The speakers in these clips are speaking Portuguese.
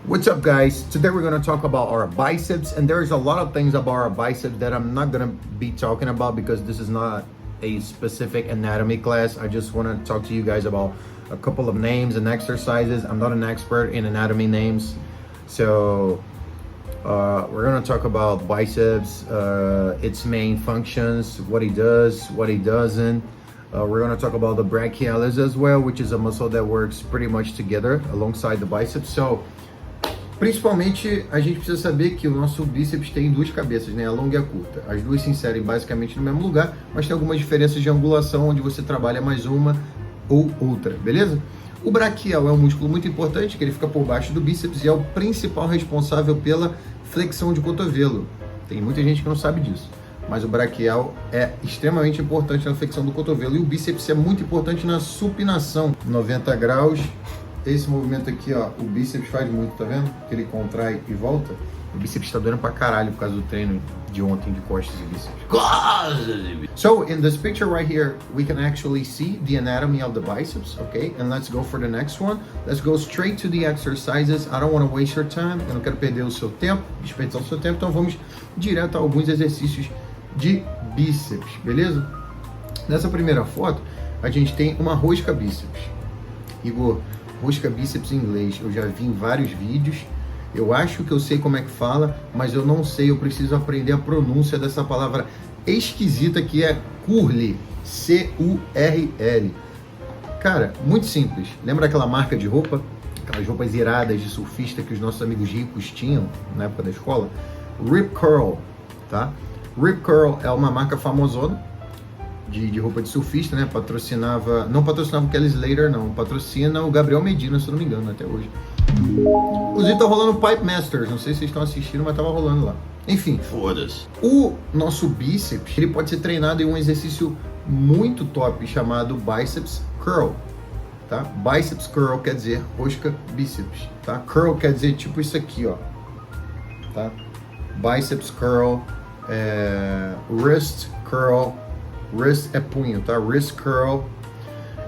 What's up, guys? Today we're going to talk about our biceps, and there's a lot of things about our biceps that I'm not going to be talking about because this is not a specific anatomy class. I just want to talk to you guys about a couple of names and exercises. I'm not an expert in anatomy names, so we're going to talk about biceps, its main functions, what it does, what it doesn't. We're going to talk about the brachialis as well, which is a muscle that works pretty much together alongside the biceps. So, principalmente, a gente precisa saber que o nosso bíceps tem duas cabeças, né? A longa e a curta. As duas se inserem basicamente no mesmo lugar, mas tem algumas diferenças de angulação, onde você trabalha mais uma ou outra, beleza? O braquial é um músculo muito importante, que ele fica por baixo do bíceps e é o principal responsável pela flexão de cotovelo. Tem muita gente que não sabe disso, mas o braquial é extremamente importante na flexão do cotovelo e o bíceps é muito importante na supinação. 90 graus, esse movimento aqui, ó, o bíceps faz muito, tá vendo? Que ele contrai e volta. O bíceps tá doendo pra caralho por causa do treino de ontem de costas e bíceps. So in this picture right here, we can actually see the anatomy of the biceps, okay? And let's go for the next one. Let's go straight to the exercises. I don't want to waste your time. Eu não quero perder o seu tempo, desperdiçar o seu tempo. Então vamos direto a alguns exercícios de bíceps, beleza? Nessa primeira foto, a gente tem uma rosca bíceps. Igor, rosca bíceps em inglês, eu já vi em vários vídeos. Eu acho que eu sei como é que fala, mas eu não sei, eu preciso aprender a pronúncia dessa palavra esquisita que é curl, C-U-R-L. Cara, muito simples. Lembra aquela marca de roupa? Aquelas roupas iradas de surfista que os nossos amigos ricos tinham na época da escola? Rip Curl, tá? Rip Curl é uma marca famosona de roupa de surfista, né? Não patrocinava o Kelly Slater, não. Patrocina o Gabriel Medina, se eu não me engano, até hoje. Inclusive tá rolando Pipe Masters, não sei se vocês estão assistindo, mas tava rolando lá. Enfim, foda-se. O nosso bíceps, ele pode ser treinado em um exercício muito top chamado Biceps Curl, tá? Biceps Curl quer dizer rosca bíceps, tá? Curl quer dizer tipo isso aqui, ó, tá? Biceps Curl, Wrist Curl, wrist é punho, tá? Wrist Curl.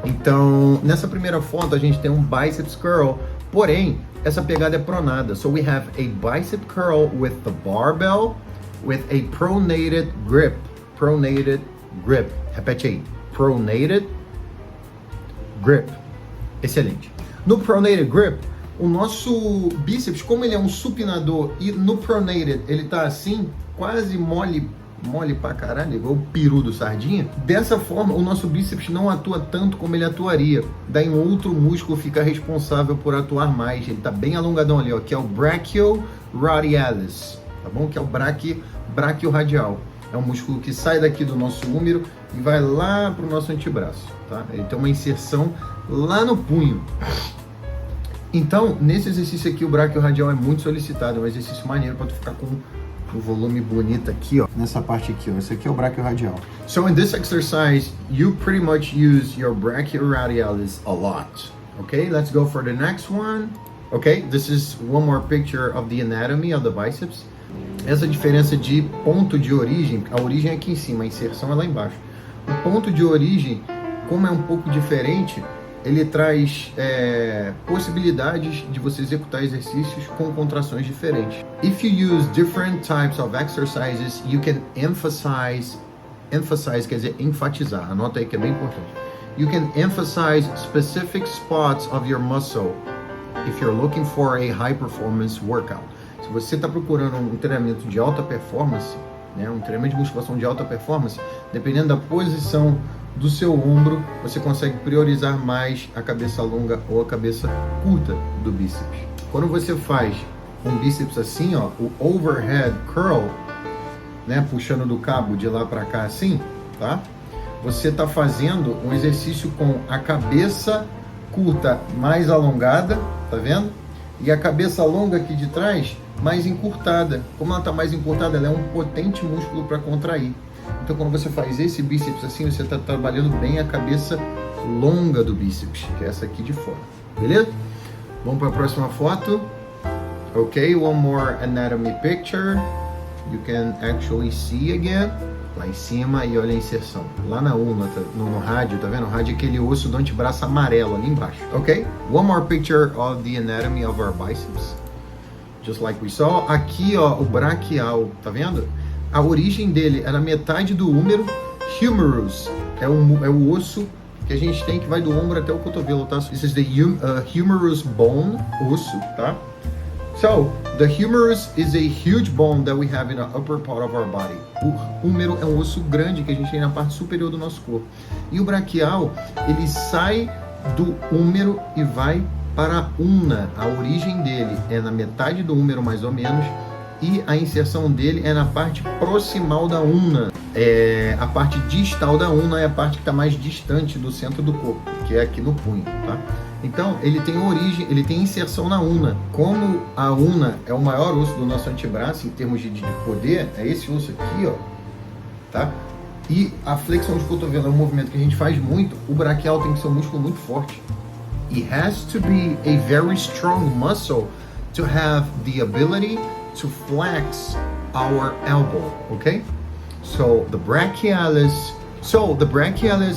Então, nessa primeira foto a gente tem um Biceps Curl, porém, essa pegada é pronada. So we have a bicep curl with the barbell with a pronated grip. Pronated grip. Repete aí. Pronated grip. Excelente. No pronated grip, o nosso bíceps, como ele é um supinador e no pronated ele tá assim, quase mole pra caralho, igual o peru do sardinha, dessa forma o nosso bíceps não atua tanto como ele atuaria. Daí um outro músculo fica responsável por atuar mais. Ele tá bem alongadão ali, ó, que é o brachioradialis, tá bom? Que é o brachioradial. É um músculo que sai daqui do nosso úmero e vai lá pro nosso antebraço, tá? Ele tem uma inserção lá no punho. Então, nesse exercício aqui, o brachioradial é muito solicitado, é um exercício maneiro para tu ficar com um volume bonito aqui, ó, nessa parte aqui, ó. Esse aqui é o brachioradial. So in this exercise, you pretty much use your brachioradialis a lot. Okay, let's go for the next one. Okay, this is one more picture of the anatomy of the biceps. Essa diferença de ponto de origem, a origem é aqui em cima, a inserção é lá embaixo. O ponto de origem, como é um pouco diferente, ele traz possibilidades de você executar exercícios com contrações diferentes. If you use different types of exercises, you can emphasize quer dizer enfatizar, anota aí que é bem importante. You can emphasize specific spots of your muscle if you're looking for a high performance workout. Se você está procurando um treinamento de alta performance, né, um treinamento de musculação de alta performance, dependendo da posição do seu ombro, você consegue priorizar mais a cabeça longa ou a cabeça curta do bíceps. Quando você faz um bíceps assim, ó, o overhead curl, né, puxando do cabo de lá para cá assim, tá? Você tá fazendo um exercício com a cabeça curta mais alongada, tá vendo? E a cabeça longa aqui de trás mais encurtada. Como ela tá mais encurtada, ela é um potente músculo para contrair. Então, quando você faz esse bíceps assim, você está trabalhando bem a cabeça longa do bíceps, que é essa aqui de fora. Beleza? Vamos para a próxima foto. Ok, one more anatomy picture. You can actually see again. Lá em cima e olha a inserção. Lá na ulna, no rádio, tá vendo? O rádio é aquele osso do antebraço amarelo ali embaixo. Ok? One more picture of the anatomy of our biceps. just like we saw. Aqui, ó, o braquial, tá vendo? A origem dele é na metade do húmero. Humerus é o osso que a gente tem que vai do ombro até o cotovelo, tá? This is the humerus bone, osso, tá? So, the humerus is a huge bone that we have in the upper part of our body. O húmero é um osso grande que a gente tem na parte superior do nosso corpo. E o braquial, ele sai do húmero e vai para a ulna. A origem dele é na metade do húmero, mais ou menos, e a inserção dele é na parte proximal da ulna. A parte distal da ulna é a parte que está mais distante do centro do corpo, que é aqui no punho, tá? Então, ele tem origem, ele tem inserção na ulna. Como a ulna é o maior osso do nosso antebraço em termos de poder, é esse osso aqui, ó, tá? E a flexão de cotovelo é um movimento que a gente faz muito. O braquial tem que ser um músculo muito forte. It has to be a very strong muscle to have the ability to flex our elbow, okay? So the brachialis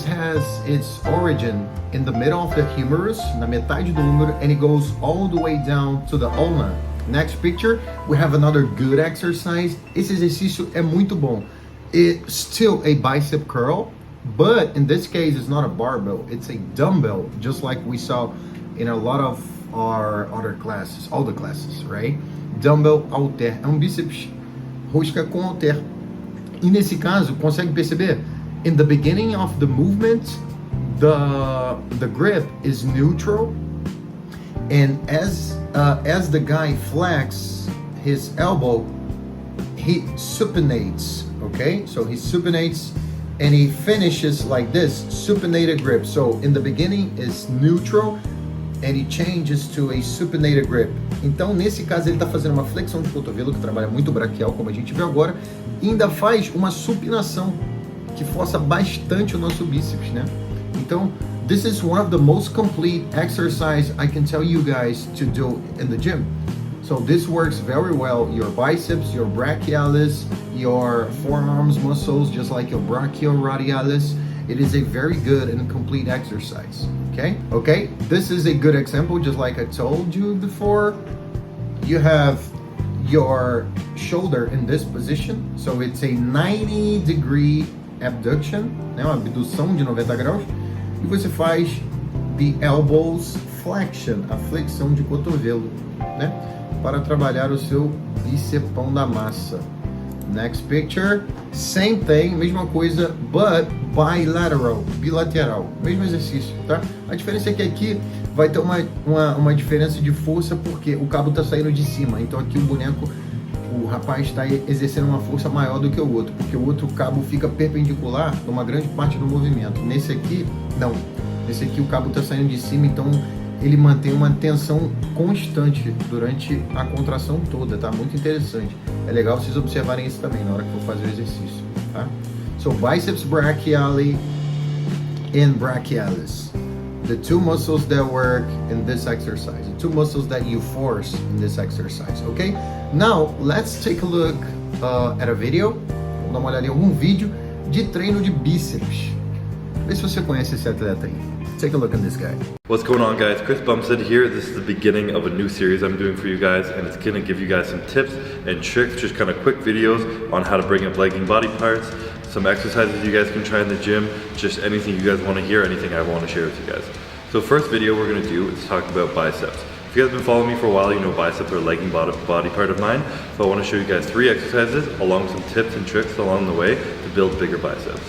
has its origin in the middle of the humerus, na metade do húmero, and it goes all the way down to the ulna. Next picture, we have another good exercise. Esse exercício é muito bom. It's still a bicep curl, but in this case, it's not a barbell, it's a dumbbell, just like we saw in a lot of our other classes, all the classes, right? Dumbbell halter, é um bíceps rosca com halter. E nesse caso, consegue perceber? In the beginning of the movement, the grip is neutral, and as the guy flexes his elbow, he supinates, okay? So he supinates and he finishes like this, supinated grip. So in the beginning is neutral and he changes to a supinated grip. Então nesse caso ele está fazendo uma flexão de cotovelo que trabalha muito o braquial, como a gente viu agora, e ainda faz uma supinação que força bastante o nosso bíceps, né? Então, this is one of the most complete exercise I can tell you guys to do in the gym. So this works very well, your biceps, your brachialis, your forearms muscles, just like your brachioradialis. It is a very good and complete exercise, okay? This is a good example, just like I told you before. You have your shoulder in this position, so it's a 90-degree abduction, né? Uma abdução de 90 graus, e você faz the elbows flexion, a flexão de cotovelo, né? Para trabalhar o seu bicepão da massa. Next picture, same thing, mesma coisa, but bilateral, mesmo exercício, tá? A diferença é que aqui vai ter uma diferença de força porque o cabo está saindo de cima, então aqui o rapaz está exercendo uma força maior do que o outro, porque o outro cabo fica perpendicular numa grande parte do movimento. Nesse aqui, não. Nesse aqui o cabo está saindo de cima, então ele mantém uma tensão constante durante a contração toda, tá? Muito interessante. É legal vocês observarem isso também na hora que for fazer o exercício, tá? So, biceps brachiali and brachialis. The two muscles that work in this exercise, the two muscles that you force in this exercise, okay? Now, let's take a look at a video. Vamos dar uma olhada em algum vídeo de treino de bíceps. Vê se você conhece esse atleta aí. Take a look at this guy. What's going on, guys? Chris Bumstead here. This is the beginning of a new series I'm doing for you guys, and it's gonna give you guys some tips and tricks, just kind of quick videos on how to bring up lagging body parts, some exercises you guys can try in the gym, just anything you guys want to hear, anything I want to share with you guys. So first video we're gonna do is talk about biceps. If you guys have been following me for a while, you know biceps are a lagging body part of mine. So I want to show you guys 3 exercises along with some tips and tricks along the way to build bigger biceps.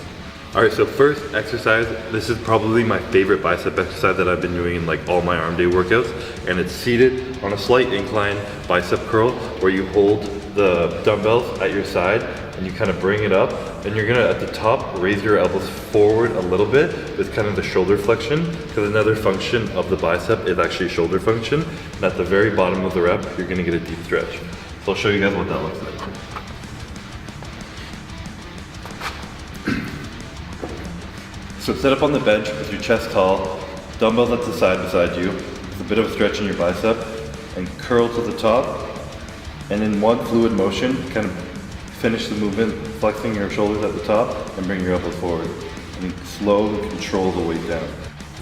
Alright, so first exercise, this is probably my favorite bicep exercise that I've been doing in like all my arm day workouts, and it's seated on a slight incline bicep curl where you hold the dumbbells at your side and you kind of bring it up, and you're gonna at the top raise your elbows forward a little bit with kind of the shoulder flexion, because another function of the bicep is actually shoulder function, and at the very bottom of the rep you're gonna get a deep stretch. So I'll show you guys what that looks like. So sit up on the bench with your chest tall, dumbbells at the side beside you, with a bit of a stretch in your bicep, and curl to the top, and in one fluid motion, kind of finish the movement, flexing your shoulders at the top, and bring your elbows forward, and slowly control the weight down.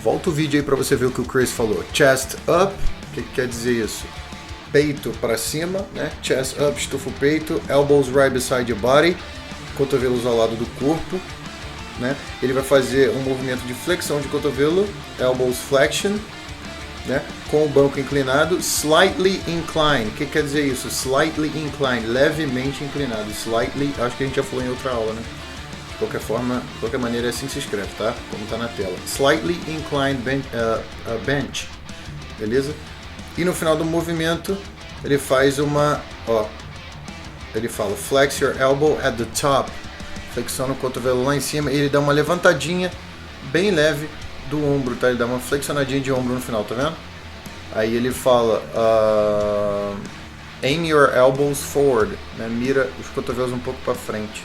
Volta o vídeo aí para você ver o que o Chris falou. Chest up, o que quer dizer isso? peito para cima, né? Chest up, estufa o peito, elbows right beside your body, cotovelos ao lado do corpo, né? Ele vai fazer um movimento de flexão de cotovelo, elbows flexion, né? Com o banco inclinado, slightly inclined. O que quer dizer isso? Slightly inclined, levemente inclinado. Slightly, acho que a gente já falou em outra aula, né? De qualquer forma, de qualquer maneira é assim que se escreve, tá? Como tá na tela. Slightly inclined bench, beleza? E no final do movimento, ele faz uma, ó, ele fala flex your elbow at the top, flexiona o cotovelo lá em cima, e ele dá uma levantadinha bem leve do ombro, tá? Ele dá uma flexionadinha de ombro no final, tá vendo? Aí ele fala aim your elbows forward, né? Mira os cotovelos um pouco para frente.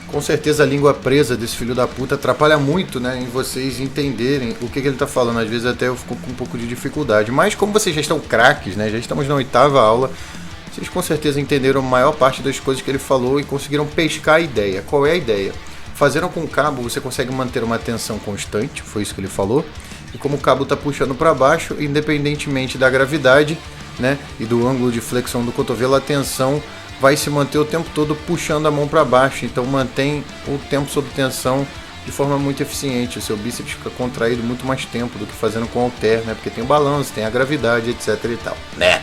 Com certeza a língua presa desse filho da puta atrapalha muito, né, em vocês entenderem o que ele tá falando. Às vezes até eu fico com um pouco de dificuldade. Mas como vocês já estão craques, né, já estamos na 8ª aula, vocês com certeza entenderam a maior parte das coisas que ele falou e conseguiram pescar a ideia. Qual é a ideia? Fazendo com o cabo você consegue manter uma tensão constante, foi isso que ele falou. E como o cabo está puxando para baixo, independentemente da gravidade, né, e do ângulo de flexão do cotovelo, a tensão vai se manter o tempo todo puxando a mão para baixo, então mantém o tempo sob tensão de forma muito eficiente. O seu bíceps fica contraído muito mais tempo do que fazendo com halter, né? Porque tem o balanço, tem a gravidade, etc e tal, né?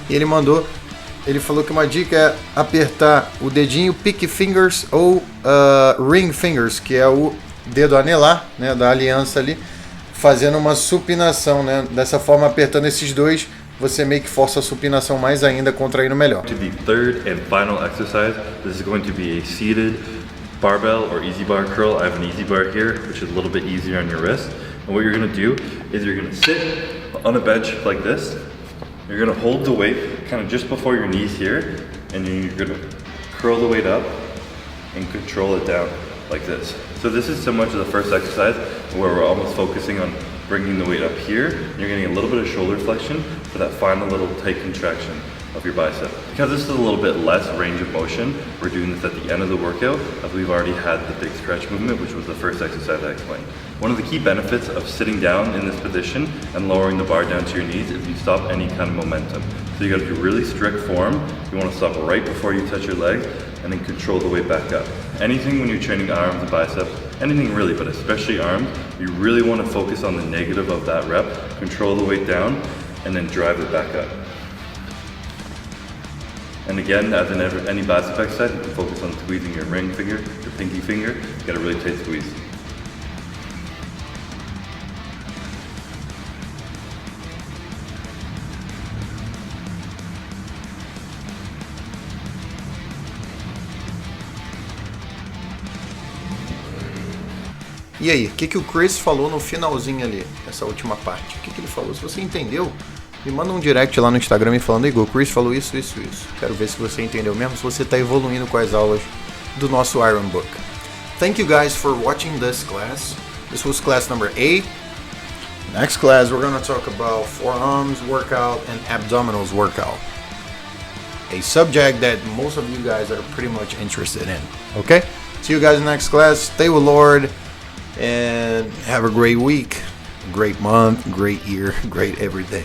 E ele falou que uma dica é apertar o dedinho pick fingers ou ring fingers, que é o dedo anelar, né, da aliança ali, fazendo uma supinação, né? Dessa forma, apertando esses dois, você meio que força a supinação mais ainda, contraindo melhor. To the third and final exercise, this is going to be a seated barbell or easy bar curl. I have an easy bar here, which is a little bit easier on your wrist. And what you're going to do is you're going to sit on a bench like this. You're going to hold the weight kind of just before your knees here, and you're going to curl the weight up and control it down like this. So this is similar to the first exercise where we're almost focusing on bringing the weight up here. You're getting a little bit of shoulder flexion for that final little tight contraction of your bicep. Because this is a little bit less range of motion, we're doing this at the end of the workout, as we've already had the big stretch movement, which was the first exercise I explained. One of the key benefits of sitting down in this position and lowering the bar down to your knees is you stop any kind of momentum. So you gotta do really strict form. You wanna stop right before you touch your legs and then control the weight back up. Anything when you're training arms and biceps, anything really, but especially arms, you really want to focus on the negative of that rep, control the weight down, and then drive it back up. And again, as in any bicep exercise, you can focus on squeezing your ring finger, your pinky finger, you got a really tight squeeze. E aí, o que o Chris falou no finalzinho ali, essa última parte? O que ele falou? Se você entendeu, me manda um direct lá no Instagram me falando, Igor, o Chris falou isso. Quero ver se você entendeu mesmo, se você está evoluindo com as aulas do nosso Ironbook. Thank you guys for watching this class. This was class number 8. Next class, we're going to talk about forearms workout and abdominals workout. A subject that most of you guys are pretty much interested in. Okay? See you guys in the next class. Stay with Lord. And have a great week, great month, great year, great everything.